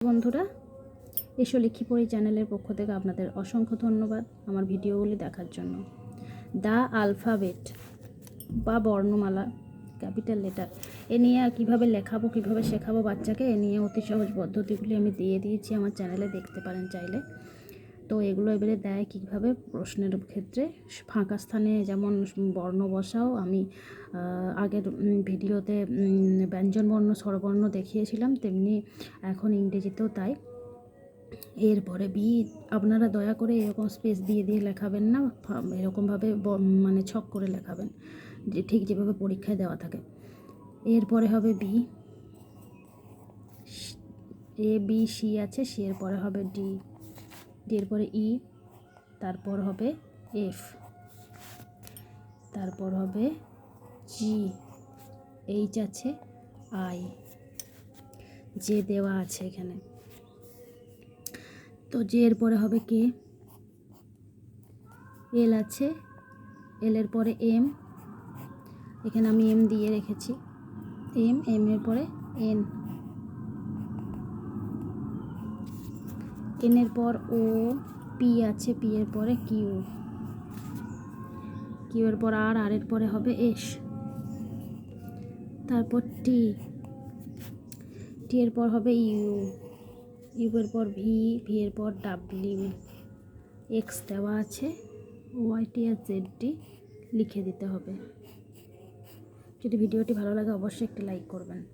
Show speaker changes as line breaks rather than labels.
বন্ধুরা, এসো লিখি পড়ি চ্যানেলের পক্ষ থেকে আপনাদের অসংখ্য ধন্যবাদ আমার ভিডিওগুলি দেখার জন্য। দ্য আলফাবেট বা বর্ণমালা, ক্যাপিটাল লেটার, এ নিয়ে কীভাবে লেখাবো, কীভাবে শেখাবো বাচ্চাকে, এ নিয়ে অতি সহজ পদ্ধতিগুলি আমি দিয়ে দিয়েছি আমার চ্যানেলে, দেখতে পারেন চাইলে। তো এগুলো এবারে দেয় কীভাবে, প্রশ্নের ক্ষেত্রে ফাঁকা স্থানে যেমন বর্ণ বসাও, আমি আগের ভিডিওতে ব্যঞ্জনবর্ণ স্বরবর্ণ দেখিয়েছিলাম, তেমনি এখন ইংরেজিতেও তাই। এরপরে বি আপনারা দয়া করে এরকম স্পেস দিয়ে দিয়ে লেখাবেন না, এরকমভাবে মানে ছক করে লেখাবেন, যে ঠিক যেভাবে পরীক্ষায় দেওয়া থাকে। এরপরে হবে বি, এ বি সি আছে, সি এর পরে হবে ডি, ডি এর পরে ই, তারপর হবে এফ, তারপর হবে জি, এইচ আছে, আই, জে দেওয়া আছে এখানে। তো জে এর পরে হবে কে, এল আছে, এল এর পরে এম, এখানে আমি এম দিয়ে রেখেছি, এম, এম এর পরে এন, এন এর পর ও, পি আছে, পি এর পরে কিউ, কিউ এর পর আর, আর এর পরে হবে এস, তারপর টি, টি এর পর হবে ইউ, ইউ এর পর ভি, ভি এর পর ডাব্লিউ, এক্স দেওয়া আছে, ওয়াই টি আর জেড টি লিখে দিতে হবে। যদি ভিডিওটি ভালো লাগে অবশ্যই একটি লাইক করবেন।